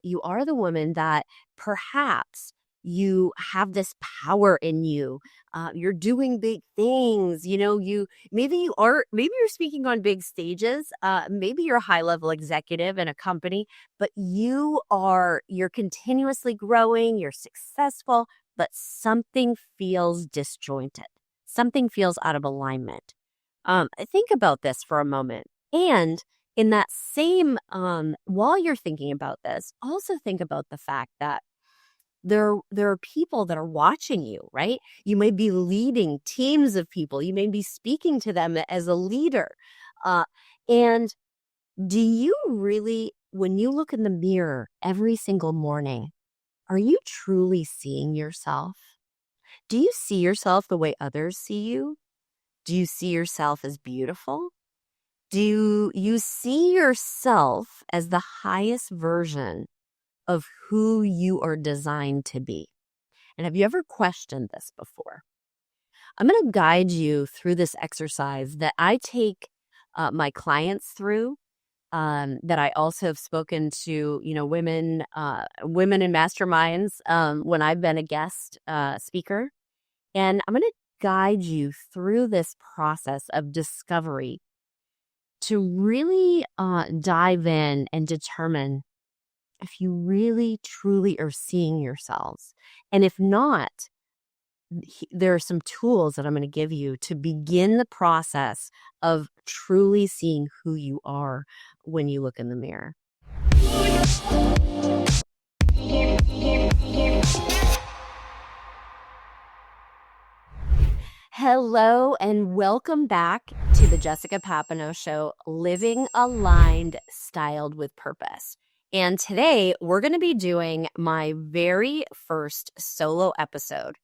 You are the woman that perhaps you have this power in you. You're doing big things. Maybe you're speaking on big stages. Maybe you're a high level executive in a company, but you're continuously growing. You're successful, but something feels disjointed. Something feels out of alignment. Think about this for a moment. And in that same, while you're thinking about this, also think about the fact that there are people that are watching you, right? You may be leading teams of people. You may be speaking to them as a leader. Uh, and do you really, when you look in the mirror every single morning, are you truly seeing yourself? Do you see yourself the way others see you? Do you see yourself as beautiful? Do you see yourself as the highest version of who you are designed to be? And have you ever questioned this before? I'm going to guide you through this exercise that I take my clients through, that I also have spoken to, women in masterminds when I've been a guest speaker. And I'm going to guide you through this process of discovery to really dive in and determine if you really, truly are seeing yourselves. And if not, there are some tools that I'm going to give you to begin the process of truly seeing who you are when you look in the mirror. Hello and welcome back to the Jessica Papineau Show, Living Aligned, Styled with Purpose. And today we're going to be doing my very first solo episode.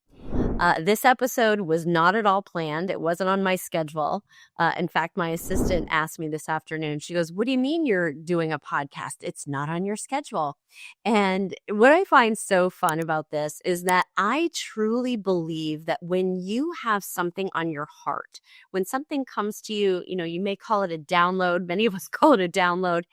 This episode was not at all planned. It wasn't on my schedule. In fact, my assistant asked me this afternoon. She goes, "What do you mean you're doing a podcast? It's not on your schedule." And what I find so fun about this is that I truly believe that when you have something on your heart, when something comes to you, you may call it a download. Many of us call it a download.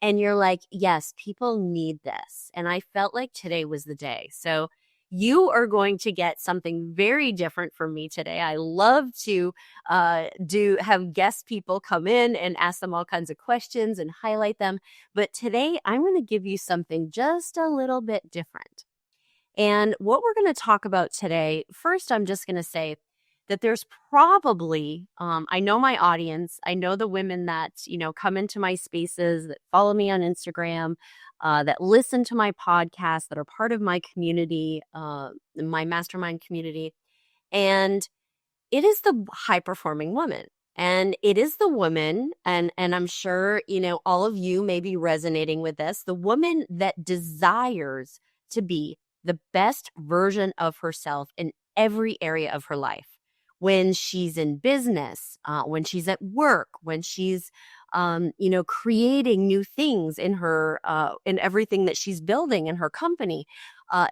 And you're like, yes, people need this. And I felt like today was the day. So you are going to get something very different from me today. I love to have guest people come in and ask them all kinds of questions and highlight them. But today I'm going to give you something just a little bit different. And what we're going to talk about today, first, I'm just going to say that there's probably, I know my audience, I know the women that, come into my spaces, that follow me on Instagram, that listen to my podcast, that are part of my community, my mastermind community. And it is the high performing woman. And it is the woman, and I'm sure, all of you may be resonating with this, the woman that desires to be the best version of herself in every area of her life. When she's in business, when she's at work, when she's, creating new things in her, in everything that she's building in her company,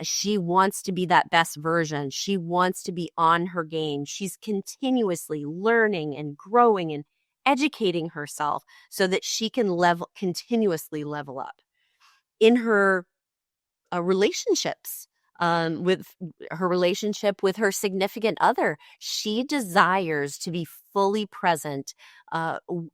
she wants to be that best version. She wants to be on her game. She's continuously learning and growing and educating herself so that she can continuously level up in her relationships. With her relationship with her significant other, she desires to be fully present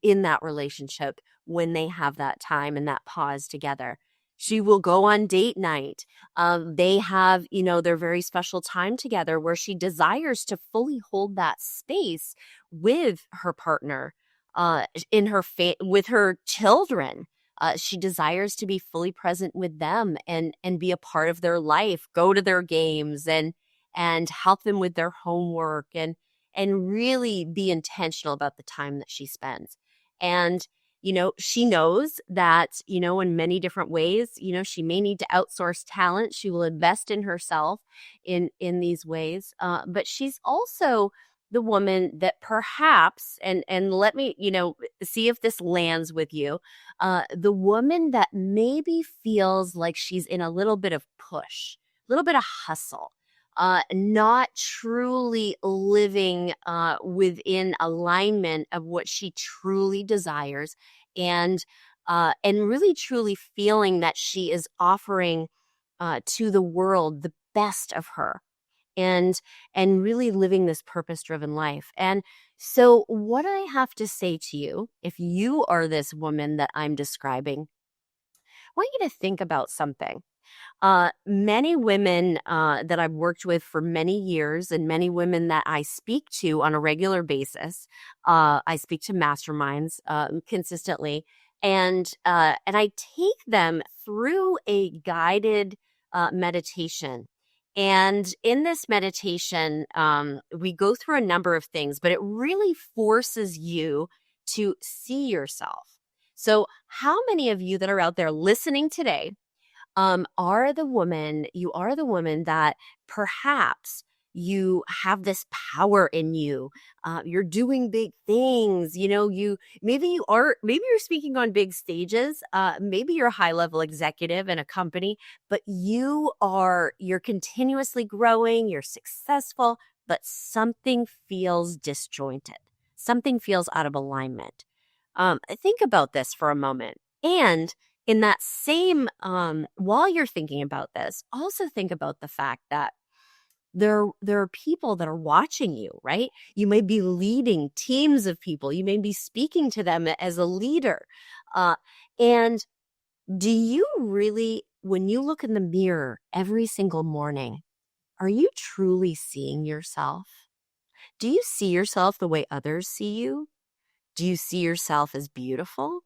in that relationship when they have that time and that pause together. She will go on date night. They have, their very special time together where she desires to fully hold that space with her partner, with her children. She desires to be fully present with them and be a part of their life, go to their games and help them with their homework and really be intentional about the time that she spends. And, she knows that, in many different ways, she may need to outsource talent. She will invest in herself in these ways. But she's also the woman that perhaps, and let me, see if this lands with you, the woman that maybe feels like she's in a little bit of push, a little bit of hustle, not truly living within alignment of what she truly desires, and and really truly feeling that she is offering to the world the best of her, and really living this purpose-driven life. And so what I have to say to you, if you are this woman that I'm describing, I want you to think about something. Many women that I've worked with for many years, and many women that I speak to on a regular basis, I speak to masterminds consistently, and I take them through a guided meditation. And in this meditation, we go through a number of things, but it really forces you to see yourself. So, how many of you that are out there listening today you are the woman that perhaps you have this power in you. You're doing big things. Maybe you're speaking on big stages. Maybe you're a high level executive in a company, but you're continuously growing, you're successful, but something feels disjointed. Something feels out of alignment. Think about this for a moment. And in that same, while you're thinking about this, also think about the fact that there are people that are watching you, right? You may be leading teams of people. You may be speaking to them as a leader. And do you really, when you look in the mirror every single morning, are you truly seeing yourself? Do you see yourself the way others see you? Do you see yourself as beautiful?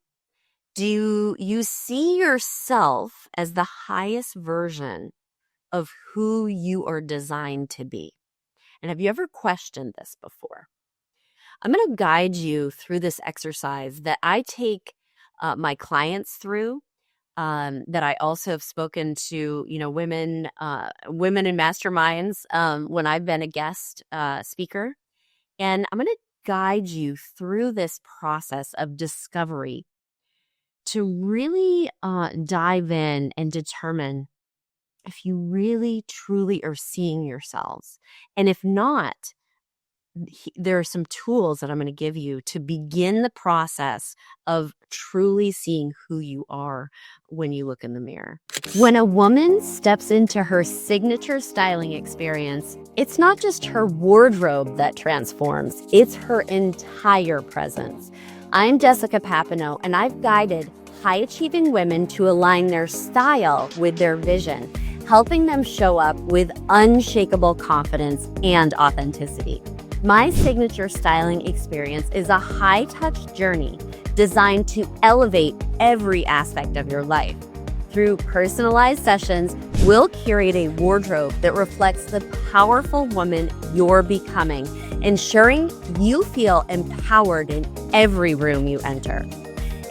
Do you see yourself as the highest version of who you are designed to be? And have you ever questioned this before? I'm going to guide you through this exercise that I take my clients through, that I also have spoken to, women in masterminds when I've been a guest speaker. And I'm going to guide you through this process of discovery to really dive in and determine if you really truly are seeing yourselves. And if not, there are some tools that I'm going to give you to begin the process of truly seeing who you are when you look in the mirror. When a woman steps into her signature styling experience, it's not just her wardrobe that transforms, it's her entire presence. I'm Jessica Papineau, and I've guided high-achieving women to align their style with their vision, helping them show up with unshakable confidence and authenticity. My signature styling experience is a high-touch journey designed to elevate every aspect of your life. Through personalized sessions, we'll curate a wardrobe that reflects the powerful woman you're becoming, ensuring you feel empowered in every room you enter.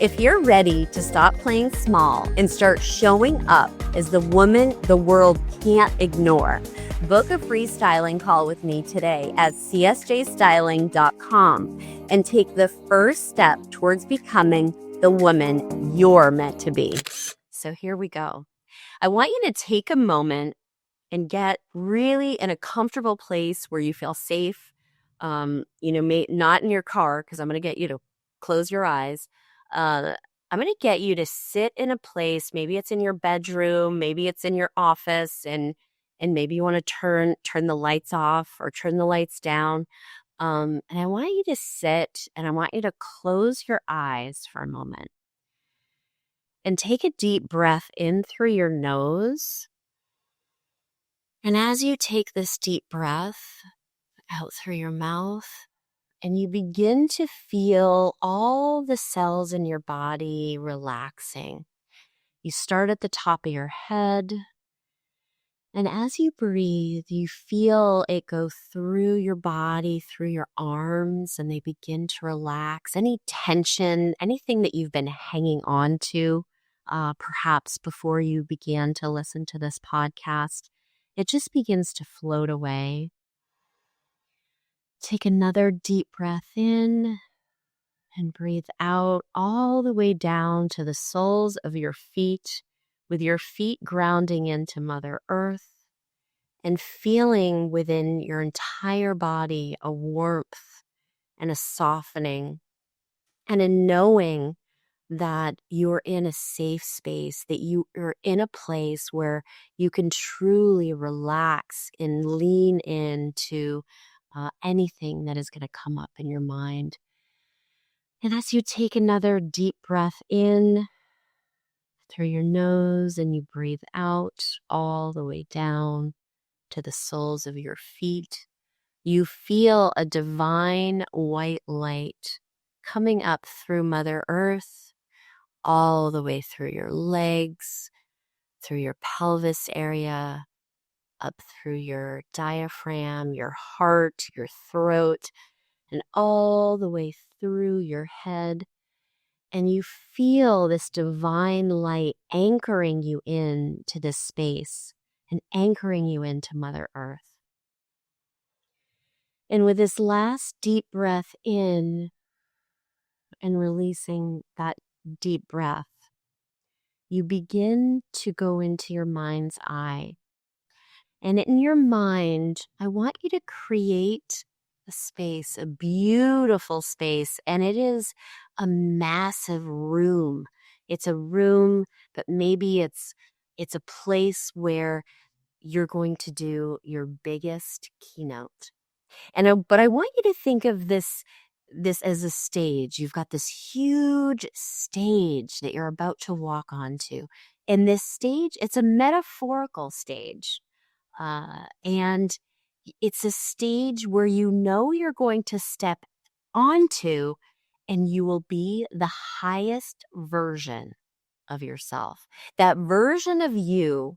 If you're ready to stop playing small and start showing up as the woman the world can't ignore, book a free styling call with me today at csjstyling.com and take the first step towards becoming the woman you're meant to be. So here we go. I want you to take a moment and get really in a comfortable place where you feel safe. Not in your car, because I'm going to get you to close your eyes. I'm going to get you to sit in a place. Maybe it's in your bedroom, maybe it's in your office, and maybe you want to turn the lights off or turn the lights down. And I want you to sit, and I want you to close your eyes for a moment and take a deep breath in through your nose. And as you take this deep breath out through your mouth, and you begin to feel all the cells in your body relaxing. You start at the top of your head, and as you breathe, you feel it go through your body, through your arms, and they begin to relax. Any tension, anything that you've been hanging on to, perhaps before you began to listen to this podcast, it just begins to float away. Take another deep breath in and breathe out all the way down to the soles of your feet, with your feet grounding into Mother Earth and feeling within your entire body a warmth and a softening and a knowing that you're in a safe space, that you are in a place where you can truly relax and lean into anything that is going to come up in your mind. And as you take another deep breath in through your nose and you breathe out all the way down to the soles of your feet, you feel a divine white light coming up through Mother Earth, all the way through your legs, through your pelvis area, up through your diaphragm, your heart, your throat, and all the way through your head. And you feel this divine light anchoring you into this space and anchoring you into Mother Earth. And with this last deep breath in and releasing that deep breath, you begin to go into your mind's eye. And in your mind, I want you to create a space, a beautiful space, and it is a massive room. It's a room, but maybe it's a place where you're going to do your biggest keynote. But I want you to think of this as a stage. You've got this huge stage that you're about to walk onto. And this stage, it's a metaphorical stage. And it's a stage where you know you're going to step onto and you will be the highest version of yourself. That version of you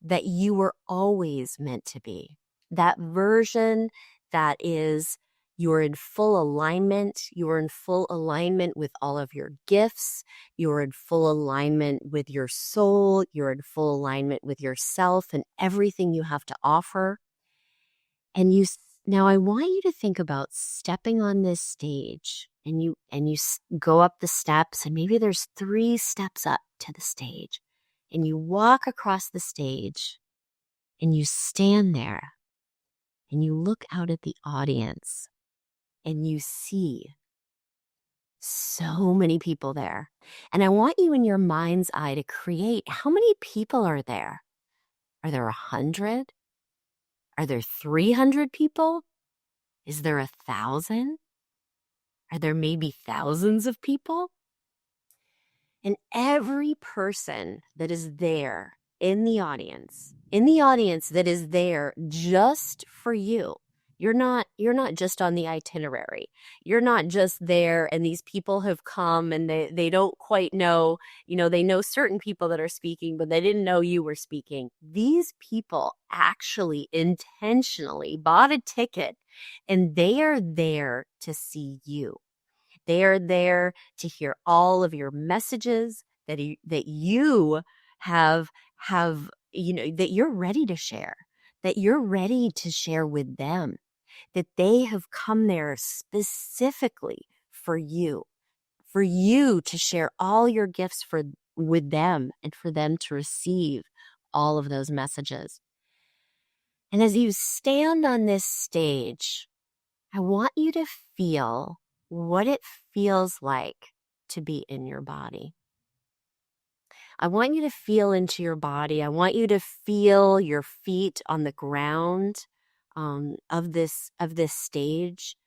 that you were always meant to be. That version that is you're in full alignment. You're in full alignment with all of your gifts. You're in full alignment with your soul. You're in full alignment with yourself and everything you have to offer. And now I want you to think about stepping on this stage and you go up the steps, and maybe there's 3 steps up to the stage, and you walk across the stage and you stand there and you look out at the audience and you see so many people there. And I want you in your mind's eye to create, how many people are there? Are there 100? Are there 300 people? Is there 1,000? Are there maybe thousands of people? And every person that is there in the audience that is there just for you. You're not just on the itinerary. You're not just there and these people have come and they don't quite know, they know certain people that are speaking, but they didn't know you were speaking. These people actually intentionally bought a ticket and they are there to see you. They are there to hear all of your messages that you have, that you're ready to share, that you're ready to share with them, that they have come there specifically for you to share all your gifts with them and for them to receive all of those messages. And as you stand on this stage, I want you to feel what it feels like to be in your body. I want you to feel into your body. I want you to feel your feet on the ground of this stage.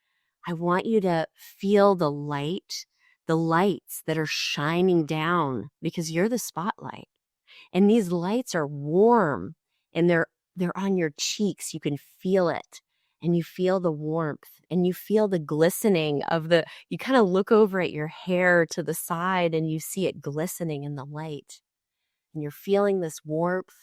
I want you to feel the lights that are shining down because you're the spotlight. And these lights are warm and they're on your cheeks. You can feel it. And you feel the warmth and you feel the glistening you kind of look over at your hair to the side and you see it glistening in the light. And you're feeling this warmth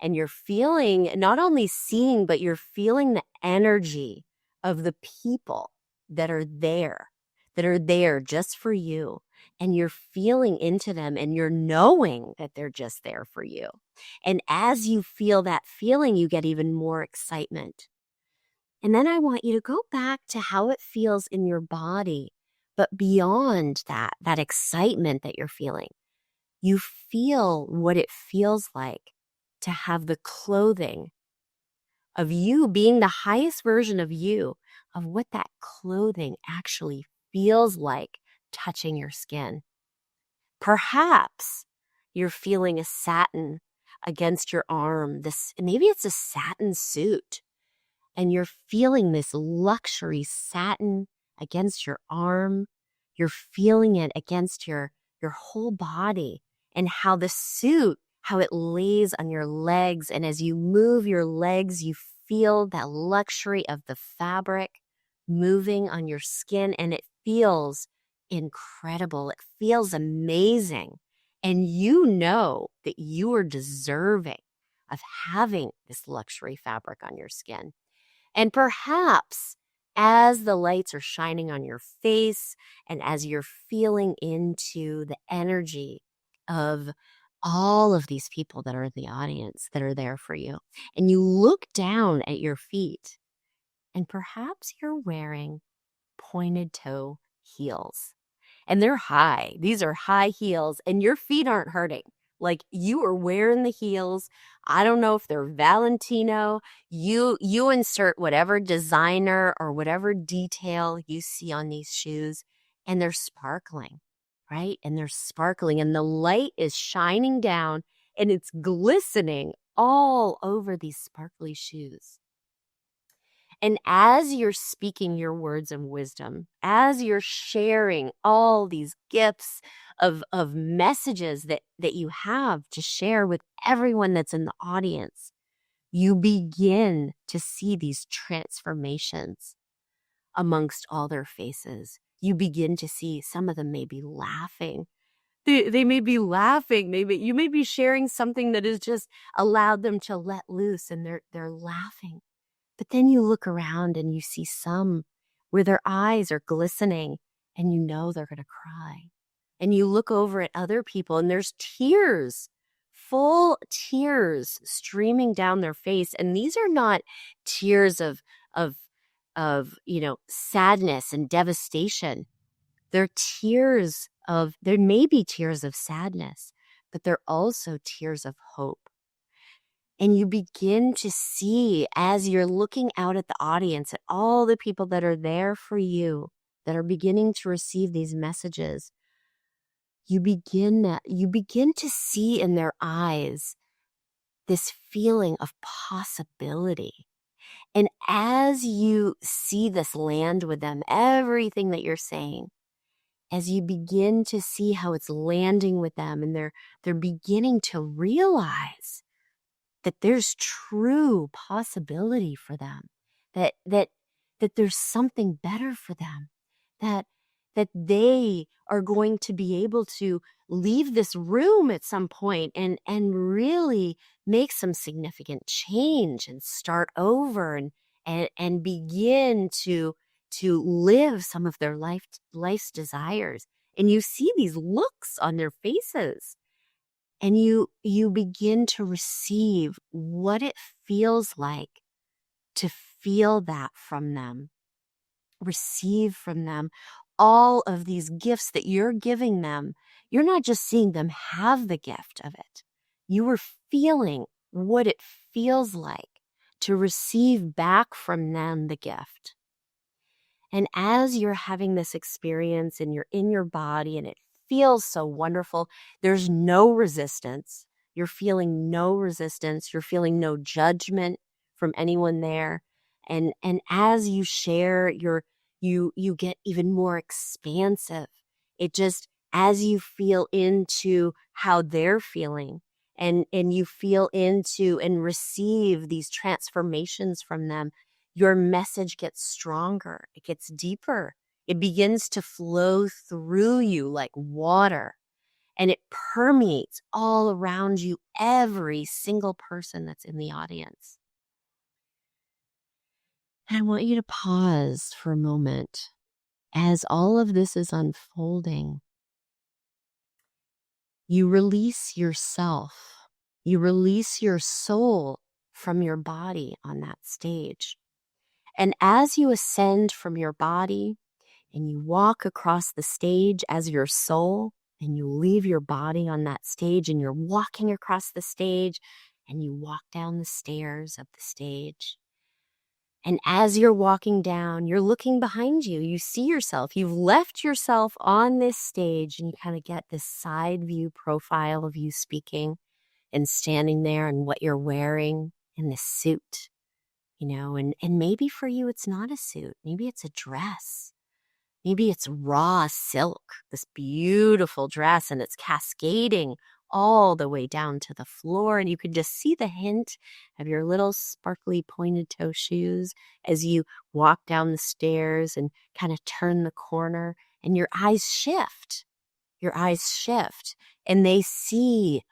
and you're feeling, not only seeing, but you're feeling the energy of the people that are there just for you. And you're feeling into them and you're knowing that they're just there for you. And as you feel that feeling, you get even more excitement. And then I want you to go back to how it feels in your body, but beyond that excitement that you're feeling, you feel what it feels like to have the clothing of you being the highest version of you, of what that clothing actually feels like touching your skin. Perhaps you're feeling a satin against your arm. Maybe it's a satin suit, and you're feeling this luxury satin against your arm. You're feeling it against your whole body, and how the suit, how it lays on your legs. And as you move your legs, you feel that luxury of the fabric moving on your skin, and it feels incredible. It feels amazing. And you know that you are deserving of having this luxury fabric on your skin. And perhaps as the lights are shining on your face and as you're feeling into the energy of all of these people that are in the audience that are there for you, and you look down at your feet, and perhaps you're wearing pointed toe heels. And they're high. These are high heels, and your feet aren't hurting. Like, you are wearing the heels. I don't know if they're Valentino. You insert whatever designer or whatever detail you see on these shoes, and they're sparkling, right? And they're sparkling, and the light is shining down, and it's glistening all over these sparkly shoes. And as you're speaking your words of wisdom, as you're sharing all these gifts of messages that you have to share with everyone that's in the audience, you begin to see these transformations amongst all their faces. You begin to see some of them may be laughing. They may be laughing. You may be sharing something that has just allowed them to let loose, and they're laughing. But then you look around and you see some where their eyes are glistening, and you know they're going to cry. And you look over at other people, and there's tears, full tears streaming down their face. And these are not tears of sadness and devastation. There may be tears of sadness, but they're also tears of hope. And you begin to see, as you're looking out at the audience, at all the people that are there for you, that are beginning to receive these messages, you begin to see in their eyes this feeling of possibility. And as you see this land with them, everything that you're saying, as you begin to see how it's landing with them, and they're beginning to realize that there's true possibility for them, that there's something better for them, that they are going to be able to leave this room at some point and really make some significant change and start over and begin to live some of their life's desires. And you see these looks on their faces. And you begin to receive what it feels like to feel that from them, receive from them all of these gifts that you're giving them. You're not just seeing them have the gift of it. You are feeling what it feels like to receive back from them the gift. And as you're having this experience and you're in your body and it feels so wonderful, there's no resistance. You're feeling no resistance. You're feeling no judgment from anyone there. And as you share, you get even more expansive. It just, as you feel into how they're feeling, and you feel into and receive these transformations from them, your message gets stronger. It gets deeper. It begins to flow through you like water, and it permeates all around you, every single person that's in the audience. And I want you to pause for a moment as all of this is unfolding. You release yourself. You release your soul from your body on that stage. And as you ascend from your body and you walk across the stage as your soul, and you leave your body on that stage, and you're walking across the stage, and you walk down the stairs of the stage, And as you're walking down, you're looking behind you. You see yourself. You've left yourself on this stage, and you kind of get this side view profile of you speaking and standing there and what you're wearing in this suit, and maybe for you, it's not a suit. Maybe it's a dress. Maybe it's raw silk, this beautiful dress, and it's cascading all the way down to the floor. And you can just see the hint of your little sparkly pointed toe shoes as you walk down the stairs and kind of turn the corner, and your eyes shift. Your eyes shift, and they see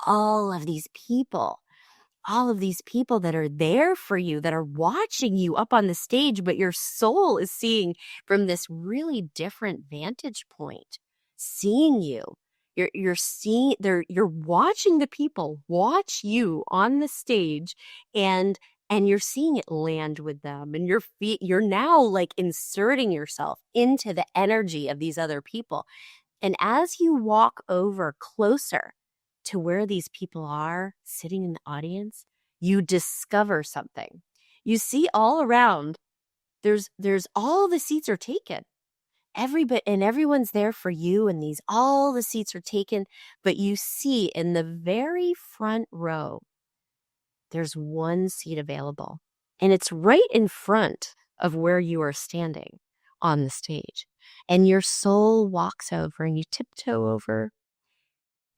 all of these people. All of these people that are there for you, that are watching you up on the stage, but your soul is seeing from this really different vantage point, seeing you. You're watching the people watch you on the stage, and you're seeing it land with them, and you're now like inserting yourself into the energy of these other people. And as you walk over closer to where these people are sitting in the audience, you discover something. You see all around, there's all the seats are taken. Everyone's there for you, and all the seats are taken, but you see in the very front row, there's one seat available, and it's right in front of where you are standing on the stage. And your soul walks over, and you tiptoe over,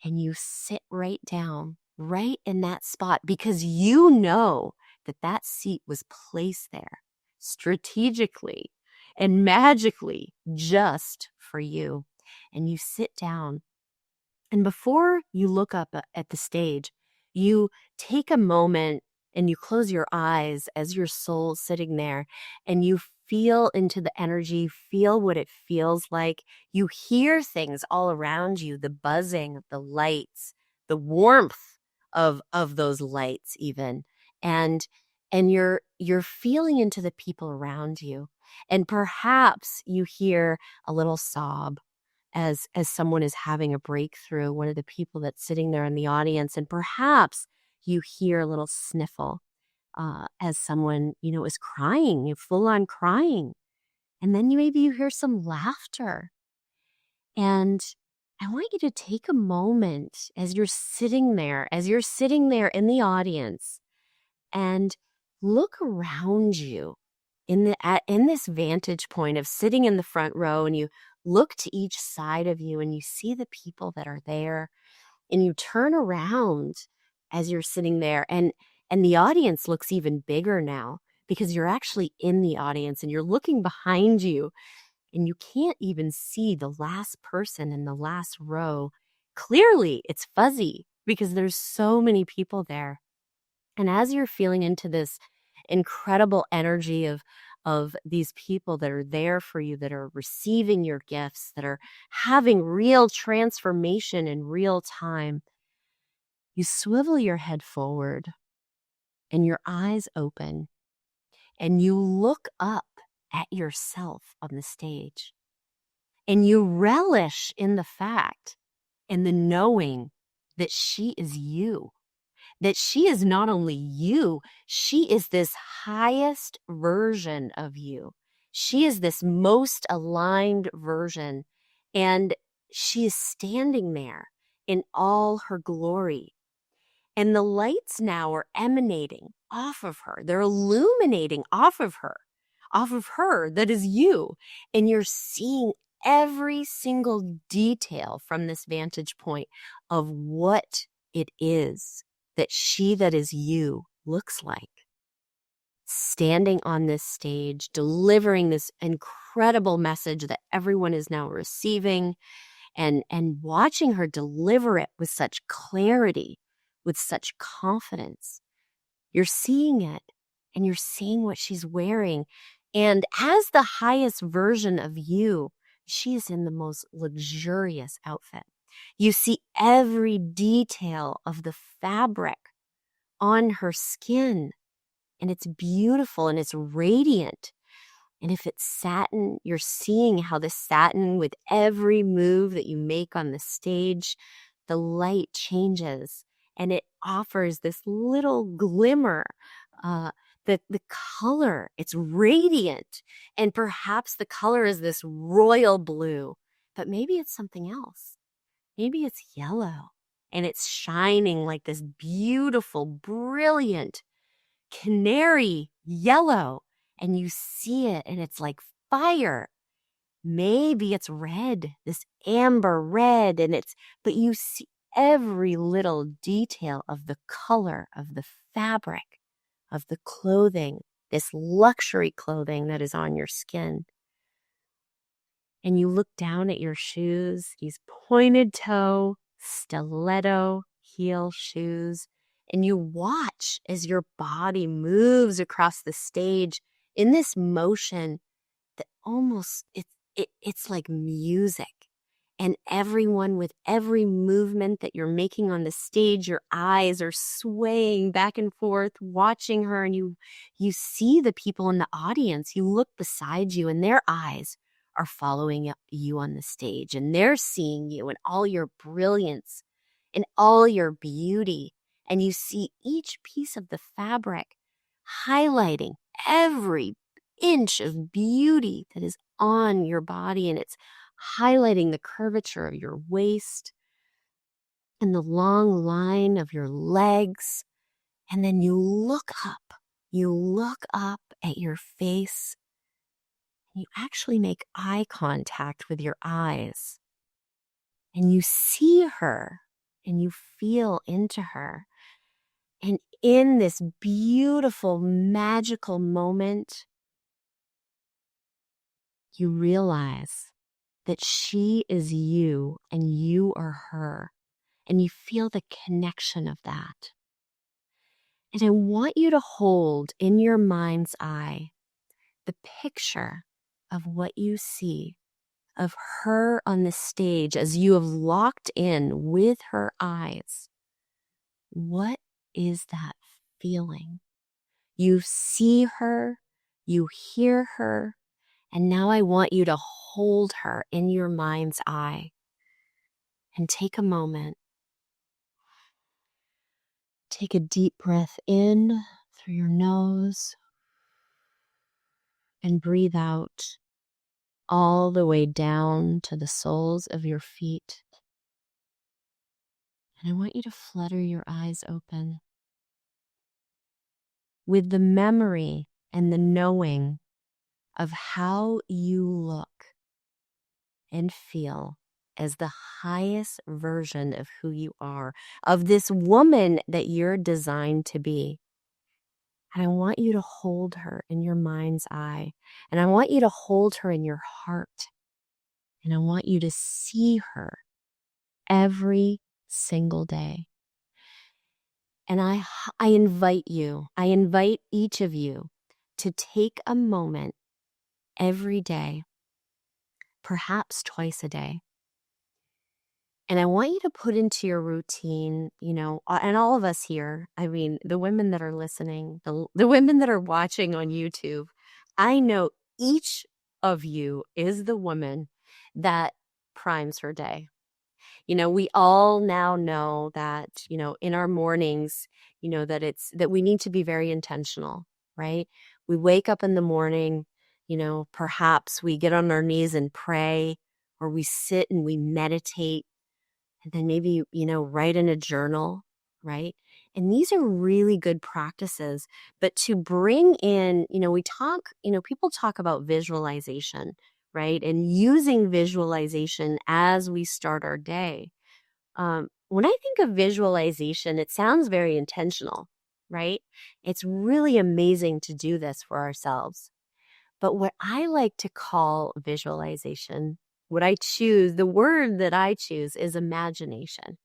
and you sit right down, right in that spot, because you know that seat was placed there strategically and magically just for you. And you sit down, and before you look up at the stage, you take a moment and you close your eyes as your soul's sitting there, and you feel into the energy, feel what it feels like. You hear things all around you, the buzzing of the lights, the warmth of those lights even. And you're feeling into the people around you. And perhaps you hear a little sob as someone is having a breakthrough, one of the people that's sitting there in the audience, and perhaps you hear a little sniffle as someone, is crying, full on crying. And then maybe you hear some laughter. And I want you to take a moment as you're sitting there in the audience, and look around you in this vantage point of sitting in the front row, and you look to each side of you, and you see the people that are there, and you turn around as you're sitting there, and the audience looks even bigger now because you're actually in the audience, and you're looking behind you, and you can't even see the last person in the last row. Clearly, it's fuzzy because there's so many people there. And as you're feeling into this incredible energy of these people that are there for you, that are receiving your gifts, that are having real transformation in real time, you swivel your head forward and your eyes open, and you look up at yourself on the stage, and you relish in the fact and the knowing that she is you. That she is not only you, she is this highest version of you. She is this most aligned version, and she is standing there in all her glory. And the lights now are emanating off of her. They're illuminating off of her that is you. And you're seeing every single detail from this vantage point of what it is that she that is you looks like. Standing on this stage, delivering this incredible message that everyone is now receiving, and watching her deliver it with such clarity, with such confidence. You're seeing it, and you're seeing what she's wearing. And as the highest version of you, she is in the most luxurious outfit. You see every detail of the fabric on her skin, and it's beautiful and it's radiant. And if it's satin, you're seeing how the satin, with every move that you make on the stage, the light changes and it offers this little glimmer The color, it's radiant. And perhaps the color is this royal blue, but maybe it's something else. Maybe it's yellow and it's shining like this beautiful, brilliant canary yellow. And you see it and it's like fire. Maybe it's red, this amber red, but you see every little detail of the color of the fabric, of the clothing, this luxury clothing that is on your skin. And you look down at your shoes, these pointed toe, stiletto heel shoes, and you watch as your body moves across the stage in this motion that almost it's like music. And everyone, with every movement that you're making on the stage, your eyes are swaying back and forth, watching her, and you see the people in the audience. You look beside you and their eyes are following you on the stage, and they're seeing you in all your brilliance, in all your beauty. And you see each piece of the fabric highlighting every inch of beauty that is on your body, and it's highlighting the curvature of your waist and the long line of your legs. And then you look up at your face, and you actually make eye contact with your eyes, and you see her and you feel into her. And in this beautiful, magical moment, you realize that she is you and you are her, and you feel the connection of that. And I want you to hold in your mind's eye the picture of what you see of her on the stage as you have locked in with her eyes. What is that feeling? You see her, you hear her, and now I want you to hold her in your mind's eye and take a moment. Take a deep breath in through your nose and breathe out all the way down to the soles of your feet. And I want you to flutter your eyes open with the memory and the knowing of how you look and feel as the highest version of who you are, of this woman that you're designed to be. And I want you to hold her in your mind's eye. And I want you to hold her in your heart. And I want you to see her every single day. And I invite each of you to take a moment every day, perhaps twice a day. And I want you to put into your routine, and all of us here, I mean, the women that are listening, the women that are watching on YouTube, I know each of you is the woman that primes her day. We all now know that, in our mornings, that we need to be very intentional, right? We wake up in the morning, perhaps we get on our knees and pray, or we sit and we meditate. And then maybe, write in a journal, right? And these are really good practices. But to bring in, people talk about visualization, right? And using visualization as we start our day. When I think of visualization, it sounds very intentional, right? It's really amazing to do this for ourselves. But what I like to call visualization, the word that I choose is imagination.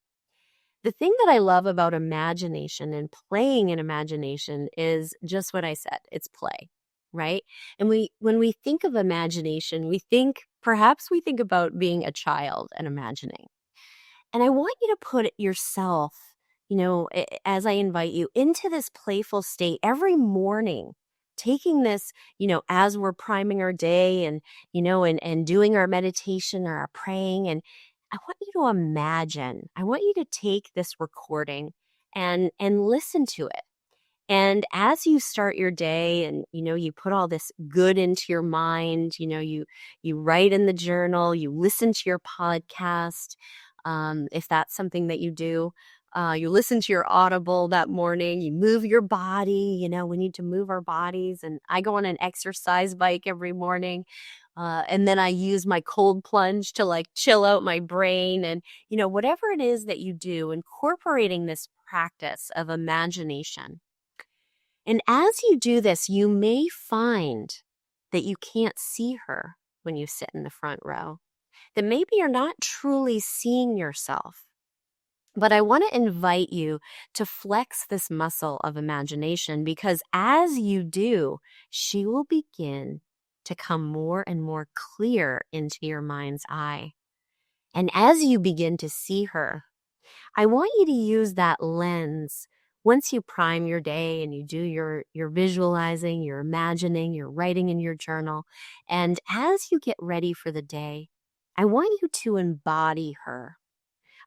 The thing that I love about imagination and playing in imagination is just what I said. It's play, right? And when we think of imagination, perhaps we think about being a child and imagining. And I want you to put yourself, as I invite you into this playful state every morning, taking this, as we're priming our day and, and doing our meditation or our praying. And I want you to imagine, I want you to take this recording and listen to it And as you start your day and, you put all this good into your mind, you write in the journal, you listen to your podcast, if that's something that you do, you listen to your Audible that morning, you move your body, we need to move our bodies. And I go on an exercise bike every morning. And then I use my cold plunge to like chill out my brain. And, whatever it is that you do, incorporating this practice of imagination. And as you do this, you may find that you can't see her when you sit in the front row, that maybe you're not truly seeing yourself. But I want to invite you to flex this muscle of imagination, because as you do, she will begin to come more and more clear into your mind's eye. And as you begin to see her, I want you to use that lens. Once you prime your day and you do your visualizing, your imagining, your writing in your journal, and as you get ready for the day, I want you to embody her.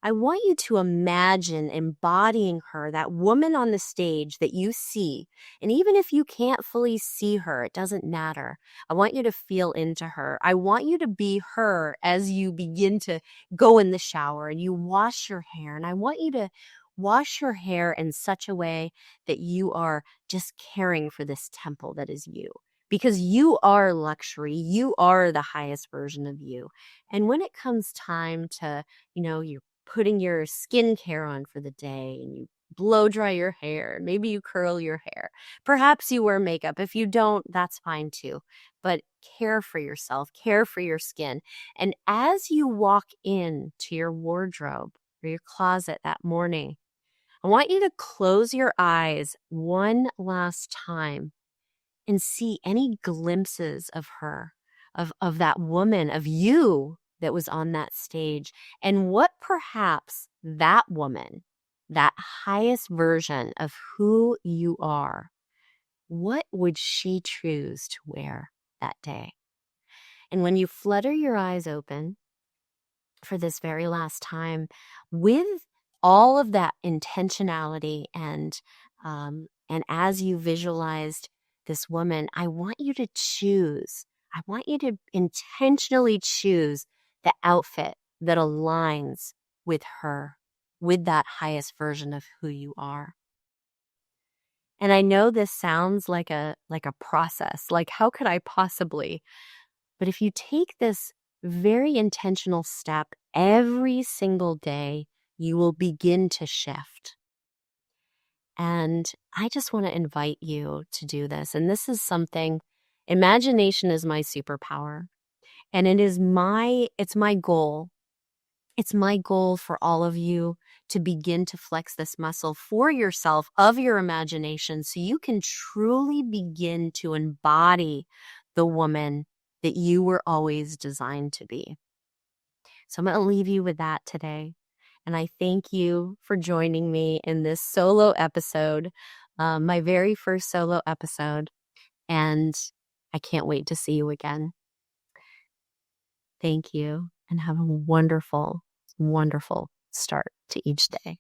I want you to imagine embodying her, that woman on the stage that you see. And even if you can't fully see her, it doesn't matter. I want you to feel into her. I want you to be her as you begin to go in the shower and you wash your hair. And I want you to wash your hair in such a way that you are just caring for this temple that is you. Because you are luxury. You are the highest version of you. And when it comes time to, you're putting your skincare on for the day and you blow dry your hair, maybe you curl your hair, perhaps you wear makeup. If you don't, that's fine too. But care for yourself, care for your skin. And as you walk in to your wardrobe or your closet that morning, I want you to close your eyes one last time and see any glimpses of her, of that woman, of you that was on that stage, and what perhaps that woman, that highest version of who you are, what would she choose to wear that day? And when you flutter your eyes open for this very last time, with all of that intentionality and as you visualized this woman, I want you to choose. I want you to intentionally choose the outfit that aligns with her, with that highest version of who you are. And I know this sounds like a process, like how could I possibly? But if you take this very intentional step every single day, you will begin to shift. And I just want to invite you to do this. And this is something, imagination is my superpower. And it's my goal. It's my goal for all of you to begin to flex this muscle for yourself of your imagination so you can truly begin to embody the woman that you were always designed to be. So I'm going to leave you with that today. And I thank you for joining me in this solo episode, my very first solo episode. And I can't wait to see you again. Thank you and have a wonderful, wonderful start to each day.